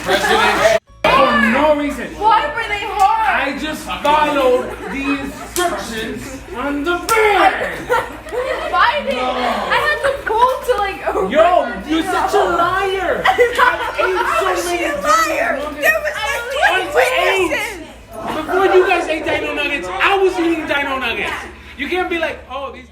President. For no reason. Why were they hard? I just followed the instructions on the bed. Find it. I had to pull to like. Yo, you're such a liar. I've ate so many liar. There was Before you guys ate dino nuggets, I was eating dino nuggets. You can't be like, oh, these.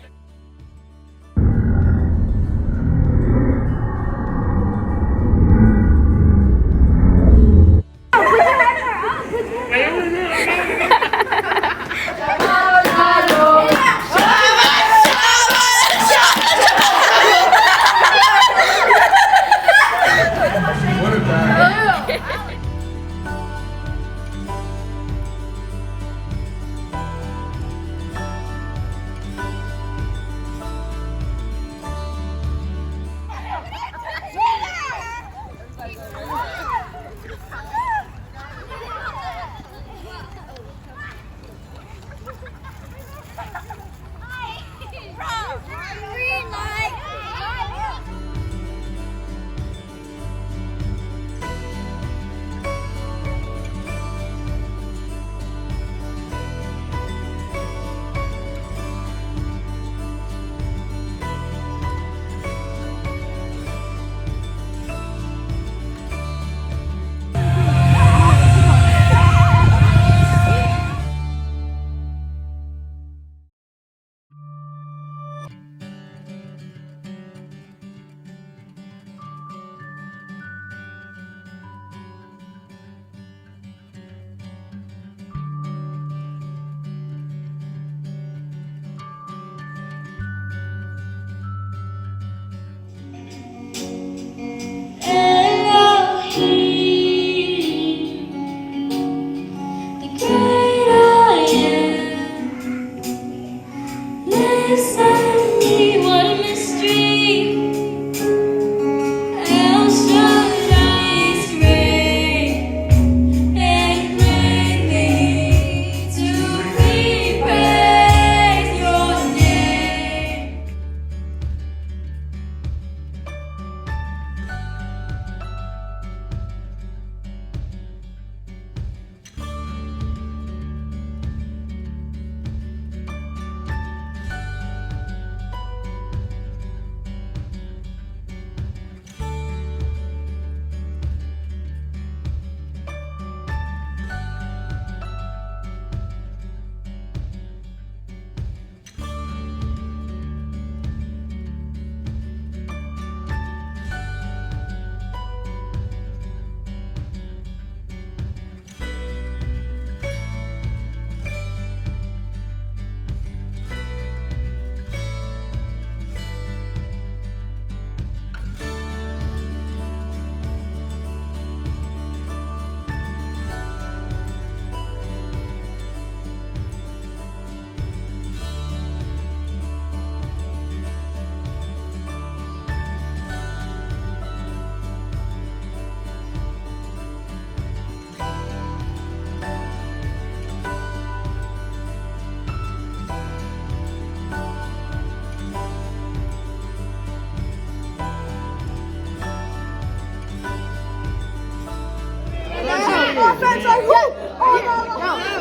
Offense, like who?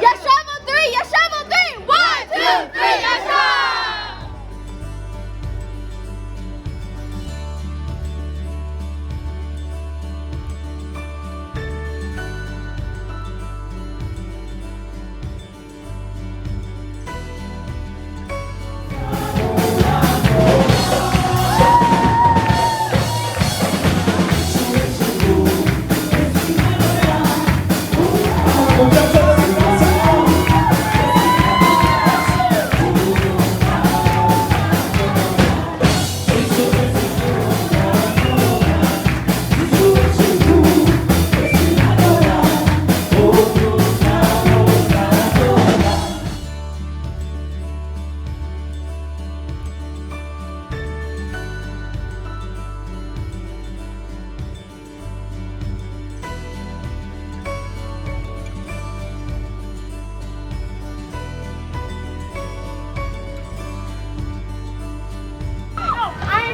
YASHAV on 3, YASHAV on 3. 1, 2, 3, YASHAV!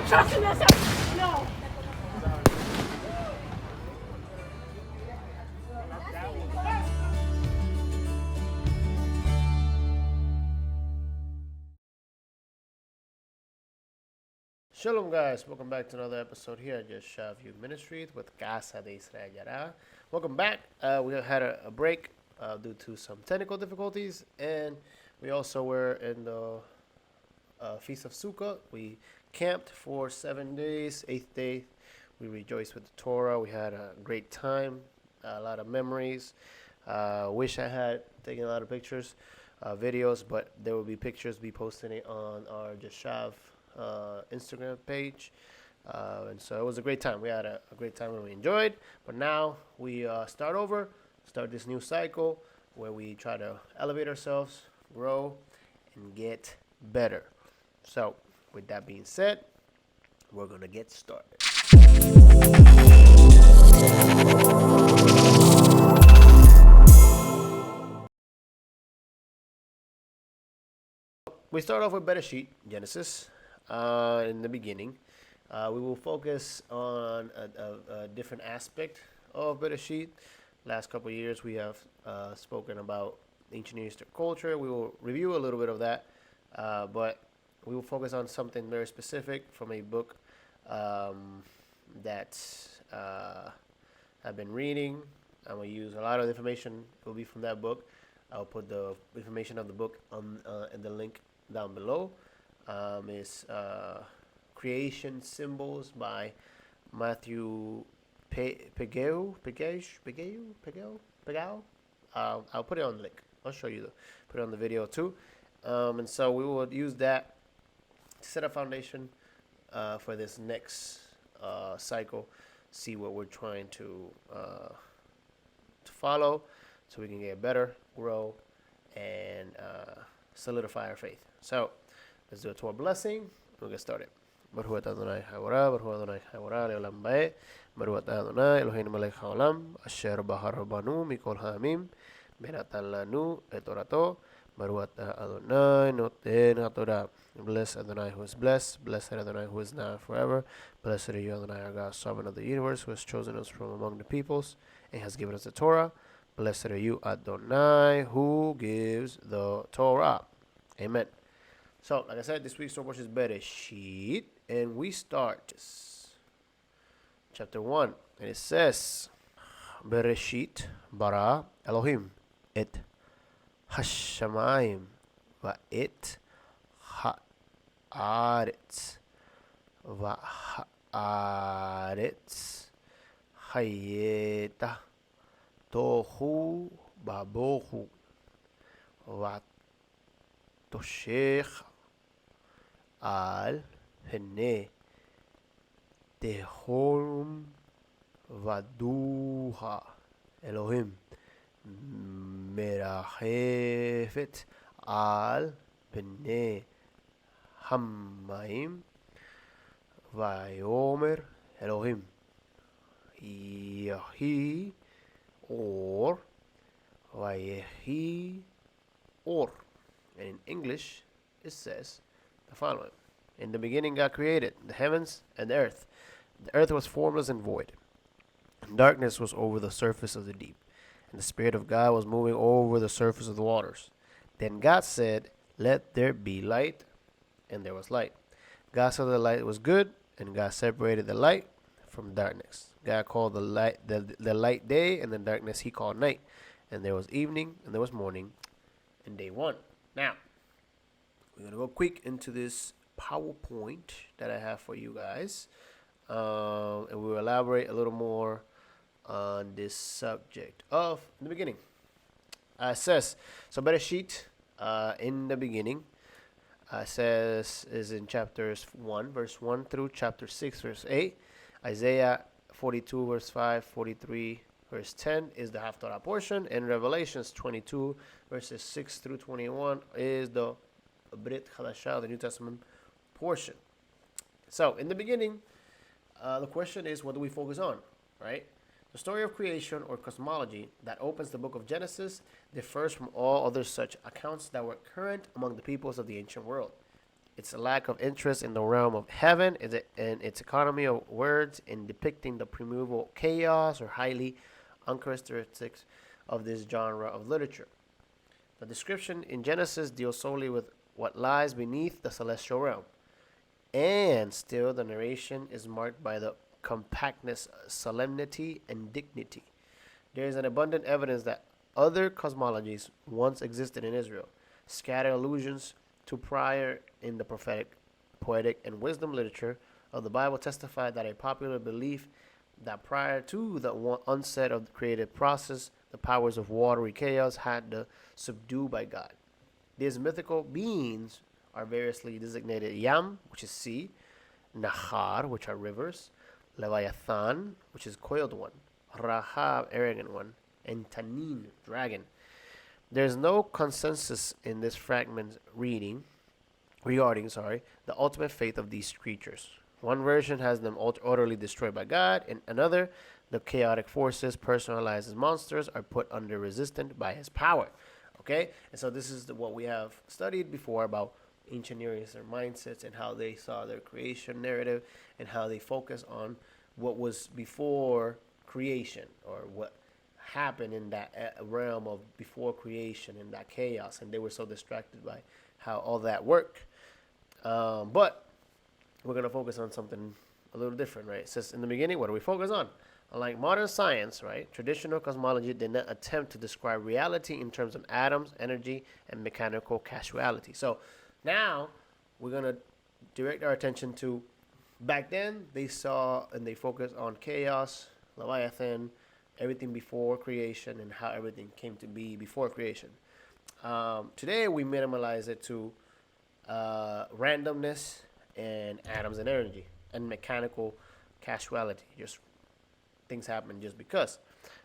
Trusting this. No. Shalom, guys. Welcome back to another episode here at YASHAV Youth Ministries with Casa de Israel Yara. Welcome back. We have had a break due to some technical difficulties, and we also were in the Feast of Sukkot. We camped for 7 days. 8th day, we rejoiced with the Torah. We had a great time, a lot of memories. Wish I had taken a lot of pictures, videos, but there will be pictures be posting it on our YASHAV Instagram page. And so it was a great time. We had a great time and we enjoyed. But now we start this new cycle where we try to elevate ourselves, grow, and get better. So with that being said, we're going to get started. We start off with Bereshit, Genesis. In the beginning, we will focus on a different aspect of Bereshit. Last couple of years, we have spoken about ancient Near Eastern culture. We will review a little bit of that, but we will focus on something very specific from a book that I've been reading. I'm going to use a lot of information. It will be from that book. I'll put the information of the book on in the link down below. Is Creation Symbols by Matthew Pagel. I'll put it on the link. I'll show you. Put it on the video too. And so we will use that to set a foundation for this next cycle. See what we're trying to follow, so we can get better, grow, and solidify our faith. So let's do a Torah blessing. We'll get started. Baruch atah Adonai Havorah, Baruch Adonai Havorah le'olam ba'e, Baruch atah Adonai Eloheinu melech haolam, asher bahar banu mikol ha'amim, benatan lanu et Torato, Baruch atah Adonai noten haTorah. Bless Adonai who is blessed, blessed Adonai who is now and forever. Blessed are you, Adonai, our God, sovereign of the universe, who has chosen us from among the peoples and has given us the Torah. Blessed are you, Adonai, who gives the Torah. Amen. So, like I said, this week's Torah is Bereshit, and we start chapter 1, and it says, Bereshit bara Elohim et hashamayim va et haaretz va haaretz hayeta tohu babohu va toshech al pene tehom vaduha Elohim merachefet al pene hamaim vayomer Elohim yahi or vayehi or. And in English it says the following: in the beginning God created the heavens and the earth. The earth was formless and void, and darkness was over the surface of the deep, and the Spirit of God was moving over the surface of the waters. Then God said, "Let there be light," and there was light. God saw the light was good, and God separated the light from darkness. God called the light the light day, and the darkness he called night. And there was evening, and there was morning, and day one. Now, we're going to go quick into this PowerPoint that I have for you guys. And we'll elaborate a little more on this subject of in the beginning. It says, so Bereshit, in the beginning, says, is in chapters 1, verse 1 through chapter 6, verse 8. Isaiah 42, verse 5, 43, verse 10 is the Haftarah portion. And Revelations 22, verses 6 through 21 is the Brit Chadashah, the New Testament portion. So, in the beginning, the question is, what do we focus on, right? The story of creation, or cosmology, that opens the book of Genesis differs from all other such accounts that were current among the peoples of the ancient world. It's a lack of interest in the realm of heaven and its economy of words in depicting the primeval chaos or highly uncharacteristics of this genre of literature. The description in Genesis deals solely with what lies beneath the celestial realm. And still, the narration is marked by the compactness, solemnity, and dignity. There is an abundant evidence that other cosmologies once existed in Israel. Scattered allusions to prior in the prophetic, poetic, and wisdom literature of the Bible testify that a popular belief that prior to the onset of the creative process, the powers of watery chaos had been subdued by God. These mythical beings are variously designated Yam, which is sea, Nahar, which are rivers, Leviathan, which is coiled one, Rahab, arrogant one, and Tanin, dragon. There is no consensus in this fragment regarding the ultimate fate of these creatures. One version has them utterly destroyed by God, and another, the chaotic forces personalized as monsters are put under resistance by his power. Okay? And so this is what we have studied before about ancient Near Eastern mindsets and how they saw their creation narrative and how they focus on what was before creation or what happened in that realm of before creation and that chaos. And they were so distracted by how all that worked. But we're going to focus on something a little different, right? It says in the beginning, what do we focus on? Unlike modern science, right, traditional cosmology did not attempt to describe reality in terms of atoms, energy, and mechanical causality. So now we're going to direct our attention to back then they saw and they focused on chaos, Leviathan, everything before creation and how everything came to be before creation. Today we minimalize it to randomness and atoms and energy and mechanical causality. Just things happen just because.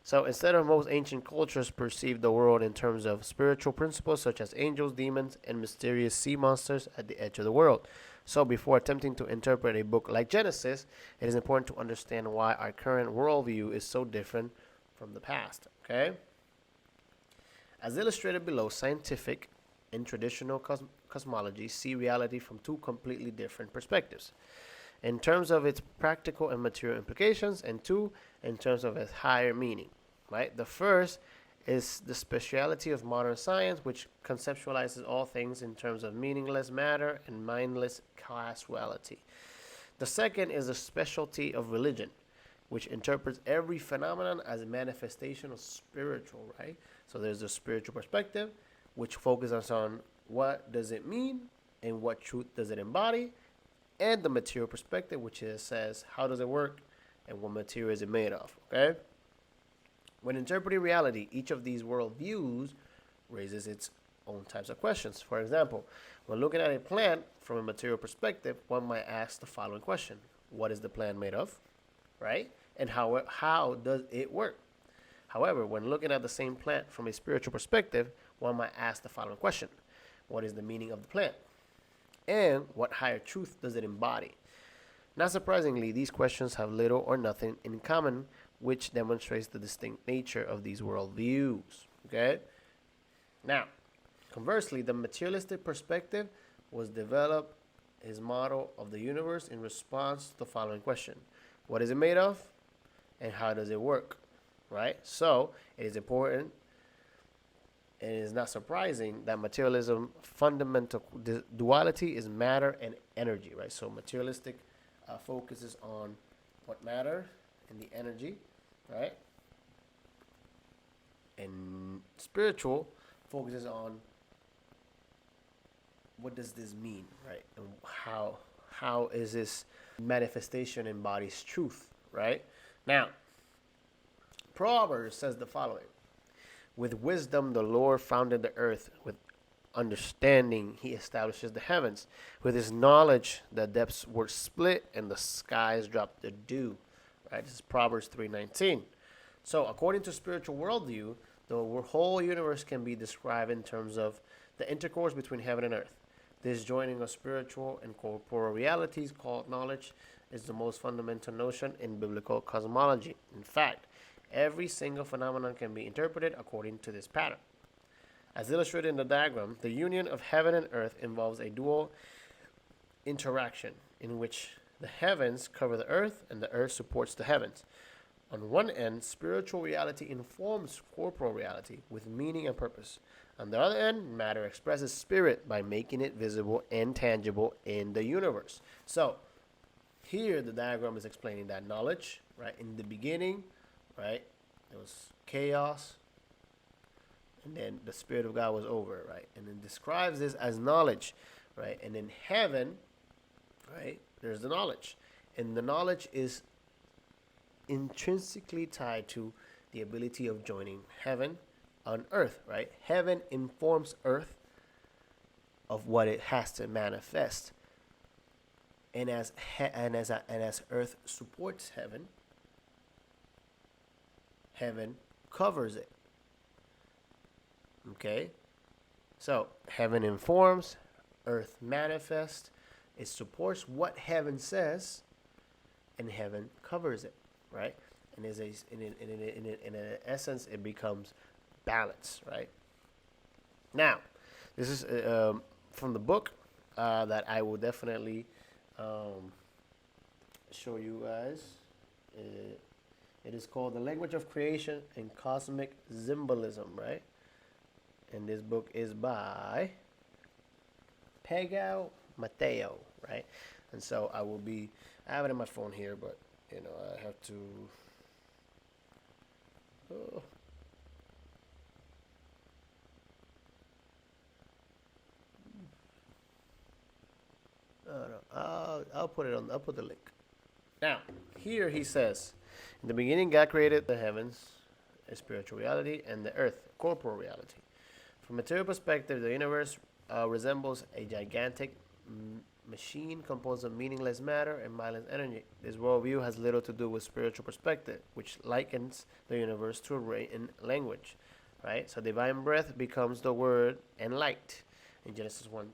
So instead of most ancient cultures perceived the world in terms of spiritual principles such as angels, demons, and mysterious sea monsters at the edge of the world. So before attempting to interpret a book like Genesis, it is important to understand why our current worldview is so different from the past. Okay? As illustrated below, scientific and traditional cosmology see reality from two completely different perspectives. In terms of its practical and material implications, and two, in terms of its higher meaning, right? The first is the speciality of modern science, which conceptualizes all things in terms of meaningless matter and mindless causality. The second is the specialty of religion, which interprets every phenomenon as a manifestation of spiritual, right? So there's the spiritual perspective, which focuses on what does it mean and what truth does it embody, and the material perspective, which says how does it work and what material is it made of, okay? When interpreting reality, each of these worldviews raises its own types of questions. For example, when looking at a plant from a material perspective, one might ask the following question. What is the plant made of, right? And how does it work? However, when looking at the same plant from a spiritual perspective, one might ask the following question. What is the meaning of the plant? And what higher truth does it embody? Not surprisingly, these questions have little or nothing in common, which demonstrates the distinct nature of these worldviews. Okay? Now, conversely, the materialistic perspective was developed his model of the universe in response to the following question. What is it made of? And how does it work? Right? So, it is important and it is not surprising that materialism fundamental duality is matter and energy, right? So materialistic focuses on what matter and the energy, right? And spiritual focuses on what does this mean, right? And how is this manifestation embodies truth, right? Now, Proverbs says the following. With wisdom, the Lord founded the earth. With understanding, he establishes the heavens. With his knowledge, the depths were split and the skies dropped the dew. Right? This is Proverbs 3:19. So, according to spiritual worldview, the whole universe can be described in terms of the intercourse between heaven and earth. This joining of spiritual and corporeal realities called knowledge is the most fundamental notion in biblical cosmology. In fact, every single phenomenon can be interpreted according to this pattern. As illustrated in the diagram, the union of heaven and earth involves a dual interaction in which the heavens cover the earth and the earth supports the heavens. On one end, spiritual reality informs corporal reality with meaning and purpose. On the other end, matter expresses spirit by making it visible and tangible in the universe. So here the diagram is explaining that knowledge, right? In the beginning, right, there was chaos, and then the Spirit of God was over it, right? And then describes this as knowledge, right? And in heaven, right, there's the knowledge. And the knowledge is intrinsically tied to the ability of joining heaven on earth, right? Heaven informs earth of what it has to manifest. And as earth supports heaven, heaven covers it. Okay? So, heaven informs, earth manifests, it supports what heaven says, and heaven covers it, right? And in essence, it becomes balance, right? Now, this is from the book that I will definitely show you guys. It is called The Language of Creation and Cosmic Symbolism, right? And this book is by Pegao Mateo, right? And so I have it on my phone here, but I have to. I'll put it on. I'll put the link. Now, here he says, in the beginning, God created the heavens, a spiritual reality, and the earth, corporal reality. From a material perspective, the universe resembles a gigantic machine composed of meaningless matter and mindless energy. This worldview has little to do with spiritual perspective, which likens the universe to a written language, right? So divine breath becomes the word and light. In Genesis 1,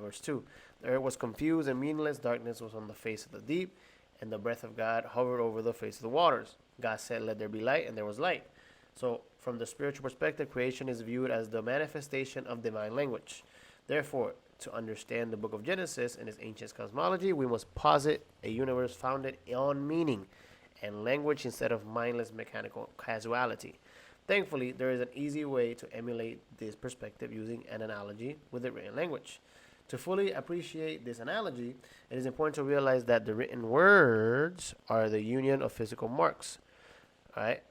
verse 2. The earth was confused and meaningless. Darkness was on the face of the deep, and the breath of God hovered over the face of the waters. God said, "Let there be light," and there was light. So, from the spiritual perspective, creation is viewed as the manifestation of divine language. Therefore, to understand the book of Genesis and its ancient cosmology, we must posit a universe founded on meaning and language instead of mindless mechanical casuality. Thankfully, there is an easy way to emulate this perspective using an analogy with the written language. To fully appreciate this analogy, it is important to realize that the written words are the union of physical marks. Right?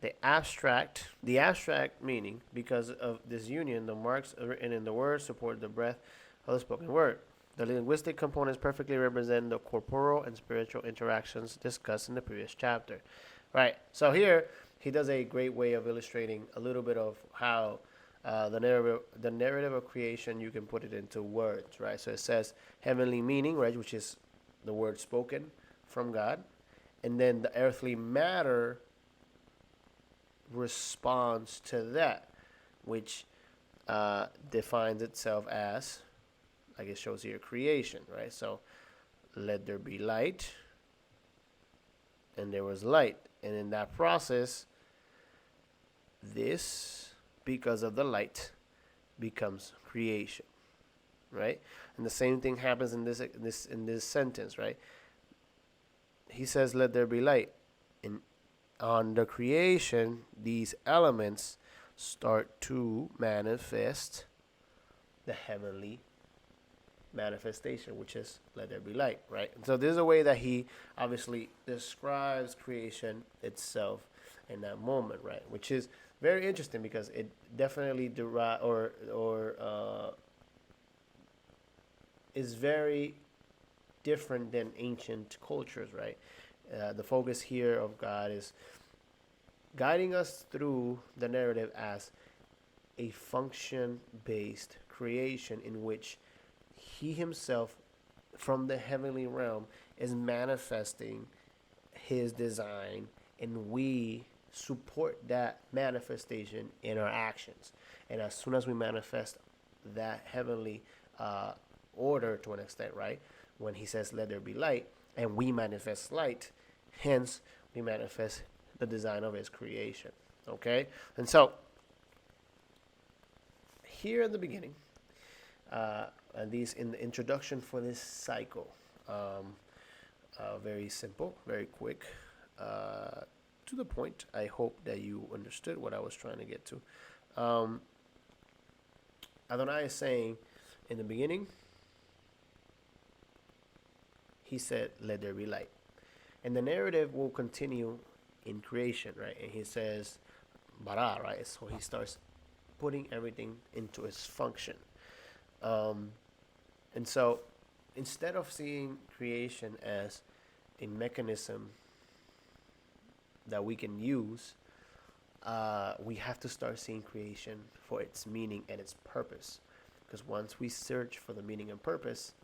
The abstract meaning, because of this union, the marks written in the word support the breath of the spoken word. The linguistic components perfectly represent the corporal and spiritual interactions discussed in the previous chapter. Right? So here, he does a great way of illustrating a little bit of how the narrative of creation, you can put it into words, right? So it says heavenly meaning, right, which is the word spoken from God, and then the earthly matter responds to that, which defines itself as, like it shows here, creation, right? So let there be light, and there was light, and in that process, this, because of the light, becomes creation, right? And the same thing happens in this sentence, right? He says, "Let there be light." And on the creation, these elements start to manifest the heavenly manifestation, which is "let there be light," right? And so this is a way that he obviously describes creation itself in that moment, right? Which is very interesting because it definitely is very different than ancient cultures, right? The focus here of God is guiding us through the narrative as a function-based creation in which he himself, from the heavenly realm, is manifesting his design, and we support that manifestation in our actions. And as soon as we manifest that heavenly order to an extent, right? When he says, "Let there be light," and we manifest light, hence we manifest the design of his creation. Okay? And so, here in the beginning, and these in the introduction for this cycle, very simple, very quick, to the point. I hope that you understood what I was trying to get to. Adonai is saying, in the beginning, he said, let there be light. And the narrative will continue in creation, right? And he says, bara, right? So he starts putting everything into its function. And so instead of seeing creation as a mechanism that we can use, we have to start seeing creation for its meaning and its purpose. Because once we search for the meaning and purpose,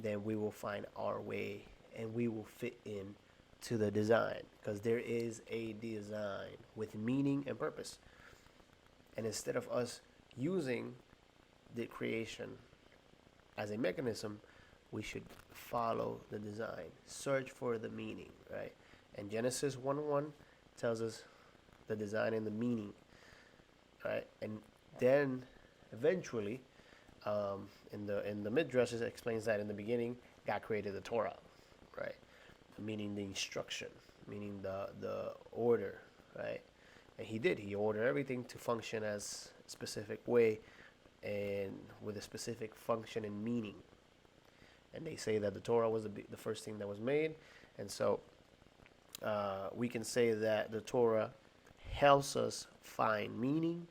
then we will find our way and we will fit in to the design. Because there is a design with meaning and purpose. And instead of us using the creation as a mechanism, we should follow the design, search for the meaning, right? And Genesis 1:1 tells us the design and the meaning, right? And then eventually, in the Midrash, it explains that in the beginning, God created the Torah, right? Meaning the instruction, meaning the order, right? And he did. He ordered everything to function as a specific way and with a specific function and meaning. And they say that the Torah was the first thing that was made. And so we can say that the Torah helps us find meaning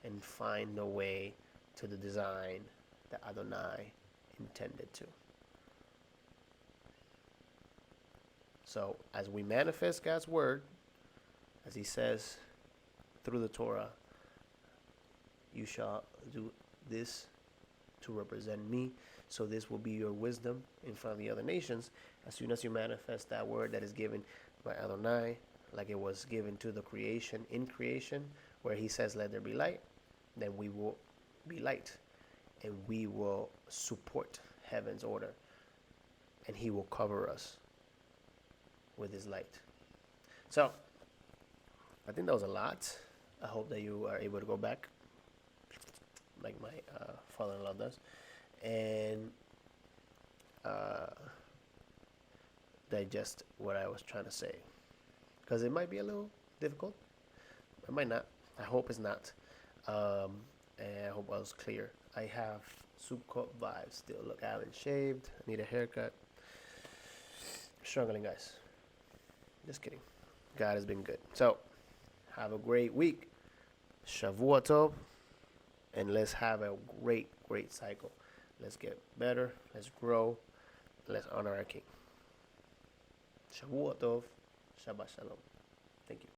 and find the way to the design that Adonai intended to. So as we manifest God's word, as he says through the Torah, you shall do this to represent me. So this will be your wisdom in front of the other nations. As soon as you manifest that word that is given by Adonai, like it was given to the creation, in creation, where he says, let there be light, then we will be light. And we will support heaven's order. And he will cover us with his light. So, I think that was a lot. I hope that you are able to go back, like my father-in-law does, and digest what I was trying to say. Because it might be a little difficult. It might not. I hope it's not. And I hope I was clear. I have Sukkot vibes still. Look, I haven't shaved. I need a haircut. Struggling, guys. Just kidding. God has been good. So, have a great week. Shavua Tov. And let's have a great, great cycle. Let's get better. Let's grow. Let's honor our King. Shavua Tov. Shabbat Shalom. Thank you.